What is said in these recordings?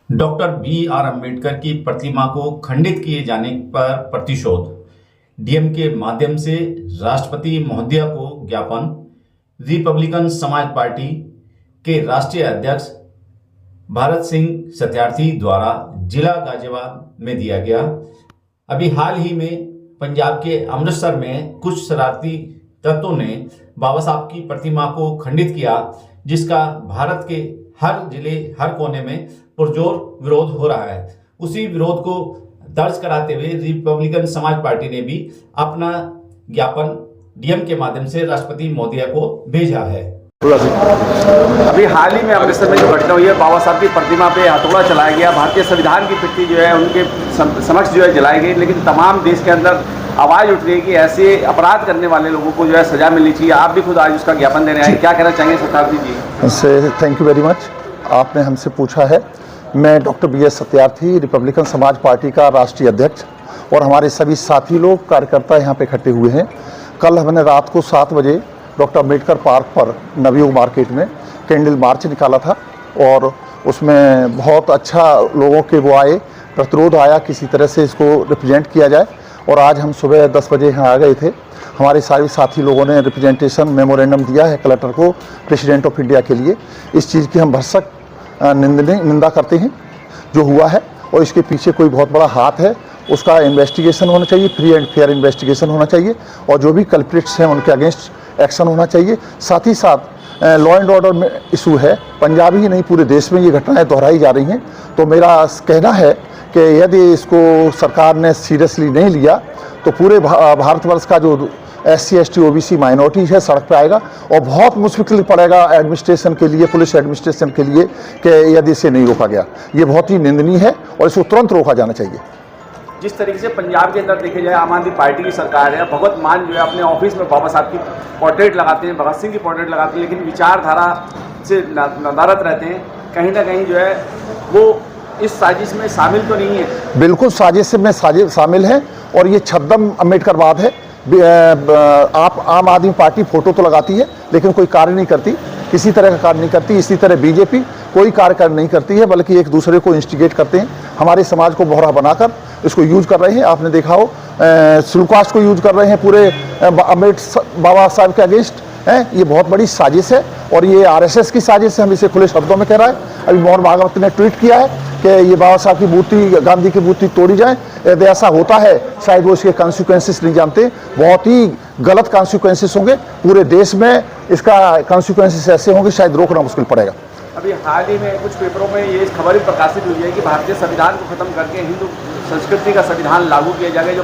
Doctor B R. Ambedkar की प्रतिमा को खंडित किए जाने पर प्रतिशोध, डीएम के माध्यम से राष्ट्रपति महोदय को ज्ञापन। रिपब्लिकन समाज पार्टी के राष्ट्रीय अध्यक्ष भारत सिंह सत्यार्थी द्वारा जिला गाजियाबाद में दिया गया। अभी हाल ही में पंजाब के अमृतसर में कुछ शरारती तत्वों ने बाबा साहब की प्रतिमा को खंडित किया, जिसका भारत के हर जिले हर कोने में पुरजोर विरोध हो रहा है। उसी विरोध को दर्ज कराते हुए रिपब्लिकन समाज पार्टी ने भी अपना ज्ञापन डीएम के माध्यम से राष्ट्रपति महोदय को भेजा है। अभी हाल ही में अमृतसर में जो घटना हुई है, बाबा साहब की प्रतिमा पे हथौड़ा चलाया गया, भारतीय संविधान की पिट्ठी जो है उनके समक्ष जो है जलाई गई, लेकिन तमाम देश के अंदर आवाज़ उठ रही है कि ऐसे अपराध करने वाले लोगों को जो है सजा मिलनी चाहिए। आप भी खुद आज उसका ज्ञापन देने आए, क्या कहना चाहेंगे सत्यार्थी जी? से थैंक यू वेरी मच। आपने हमसे पूछा है। मैं डॉक्टर बी.एस. सत्यार्थी, रिपब्लिकन समाज पार्टी का राष्ट्रीय अध्यक्ष, और हमारे सभी साथी लोग कार्यकर्ता यहाँ पे इकट्ठे हुए हैं। कल हमने रात को 7 बजे डॉक्टर अम्बेडकर पार्क पर नवयुग मार्केट में कैंडल मार्च निकाला था, और उसमें बहुत अच्छा लोगों के वो आए, प्रतिरोध आया किसी तरह से इसको रिप्रेजेंट किया जाए। और आज हम सुबह 10 बजे यहाँ आ गए थे। हमारे सारे साथी लोगों ने रिप्रेजेंटेशन मेमोरेंडम दिया है कलेक्टर को, प्रेसिडेंट ऑफ इंडिया के लिए। इस चीज़ की हम भरसक निंदा करते हैं जो हुआ है, और इसके पीछे कोई बहुत बड़ा हाथ है। उसका इन्वेस्टिगेशन होना चाहिए, फ्री एंड फेयर इन्वेस्टिगेशन होना चाहिए, और जो भी कल्प्रिट्स हैं उनके अगेंस्ट एक्शन होना चाहिए। साथ ही साथ लॉ एंड ऑर्डर में इशू है, पंजाब ही नहीं पूरे देश में ये घटनाएं दोहराई जा रही हैं। तो मेरा कहना है कि यदि इसको सरकार ने सीरियसली नहीं लिया तो पूरे भारतवर्ष का जो SC ST OBC माइनॉरिटी है सड़क पे आएगा, और बहुत मुश्किल पड़ेगा एडमिनिस्ट्रेशन के लिए, पुलिस एडमिनिस्ट्रेशन के लिए, कि यदि इसे नहीं रोका गया। ये बहुत ही निंदनीय है और इसको तुरंत रोका जाना चाहिए। जिस तरीके से पंजाब के अंदर देखे जाए आम आदमी पार्टी की सरकार है, भगवत मान जो है अपने ऑफिस में बाबा साहब की पोर्ट्रेट लगाते हैं, भगत सिंह की पोर्ट्रेट लगाते हैं, लेकिन विचारधारा से नदारत रहते हैं। कहीं ना कहीं जो है वो इस साजिश में शामिल तो नहीं है। बिल्कुल साजिश में शामिल है, और ये छद्म अम्बेडकरवाद है। आप आम आदमी पार्टी फोटो तो लगाती है लेकिन कोई कार्य नहीं करती, किसी तरह का कार्य नहीं करती। इसी तरह बीजेपी कोई कार्य नहीं करती है, बल्कि एक दूसरे को इंस्टिगेट करते हैं। हमारे समाज को बोहरा बनाकर इसको यूज कर रहे हैं। आपने देखा हो सुलकास्ट को यूज कर रहे हैं पूरे बाबा साहब के अगेंस्ट है। ये बहुत बड़ी साजिश है, और ये RSS की साजिश है। हम इसे खुले शब्दों में कह रहा है। अभी मोहन भागवत ने ट्वीट किया है कि ये बाबा साहब की मूर्ति, गांधी की मूर्ति तोड़ी जाए। यदि ऐसा होता है, शायद वो इसके कॉन्सिक्वेंसेस नहीं जानते। बहुत ही गलत कॉन्सिक्वेंसेस होंगे पूरे देश में। इसका कॉन्सिक्वेंसेस ऐसे होंगे शायद रोकना मुश्किल पड़ेगा। अभी हाल ही में कुछ पेपरों में ये खबर भी प्रकाशित हुई है कि भारतीय संविधान को खत्म करके हिंदू संस्कृति का संविधान लागू किया जाएगा, जो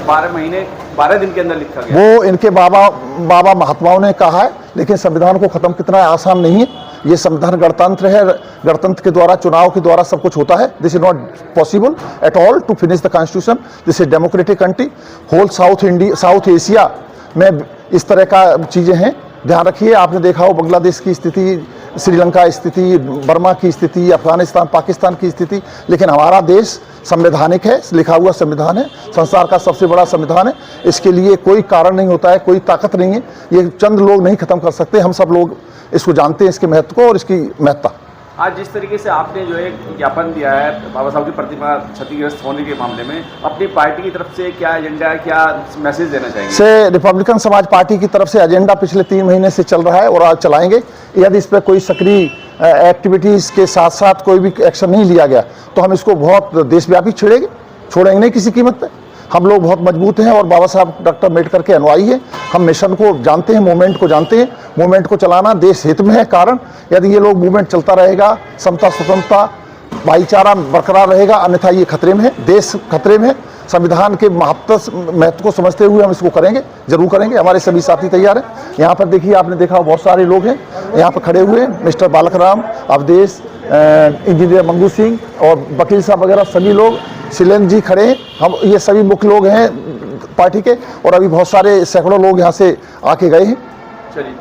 12 दिन के अंदर लिखा गया। वो इनके बाबा महात्माओं ने कहा है, लेकिन संविधान को खत्म कितना आसान नहीं है। ये संविधान गणतंत्र है, गणतंत्र के द्वारा, चुनाव के द्वारा सब कुछ होता है। This is not possible at all to finish the constitution. This is democratic country. Whole South Asia में इस तरह का चीज़ें हैं। ध्यान रखिए, आपने देखा हो बांग्लादेश की स्थिति, श्रीलंका स्थिति, बर्मा की स्थिति, अफगानिस्तान, पाकिस्तान की स्थिति। लेकिन हमारा देश संवैधानिक है, लिखा हुआ संविधान है, संसार का सबसे बड़ा संविधान है। इसके लिए कोई कारण नहीं होता है, कोई ताकत नहीं है। ये चंद लोग नहीं खत्म कर सकते। हम सब लोग इसको जानते हैं, इसके महत्व को और इसकी महत्ता। आज जिस तरीके से आपने जो एक ज्ञापन दिया है बाबा साहब की प्रतिमा क्षतिग्रस्त होने के मामले में, अपनी पार्टी की तरफ से क्या एजेंडा है, क्या मैसेज देना चाहेंगे? से रिपब्लिकन समाज पार्टी की तरफ से एजेंडा पिछले 3 महीने से चल रहा है, और आज चलाएंगे। यदि इस पर कोई सक्रिय एक्टिविटीज़ के साथ साथ कोई भी एक्शन नहीं लिया गया तो हम इसको बहुत देशव्यापी छोड़ेंगे नहीं किसी कीमत पर। हम लोग बहुत मजबूत हैं और बाबा साहब डॉक्टर अम्बेडकर के अनुयायी हैं। हम मिशन को जानते हैं, मूवमेंट को जानते हैं। मूवमेंट को चलाना देश हित में है। कारण यदि ये लोग मूवमेंट चलता रहेगा, समता, स्वतंत्रता, भाईचारा बरकरार रहेगा, अन्यथा ये खतरे में है, देश खतरे में है। संविधान के महत्व को समझते हुए हम इसको करेंगे, जरूर करेंगे। हमारे सभी साथी तैयार हैं। यहाँ पर देखिए, आपने देखा बहुत सारे लोग हैं यहाँ पर खड़े हुए। मिस्टर बालक राम, अवधेश, इंजीनियर मंगू सिंह और वकील साहब वगैरह सभी लोग, शिलेन जी खड़े हैं। हम ये सभी मुख्य लोग हैं पार्टी के, और अभी बहुत सारे सैकड़ों लोग यहाँ से आके गए हैं। चलिए।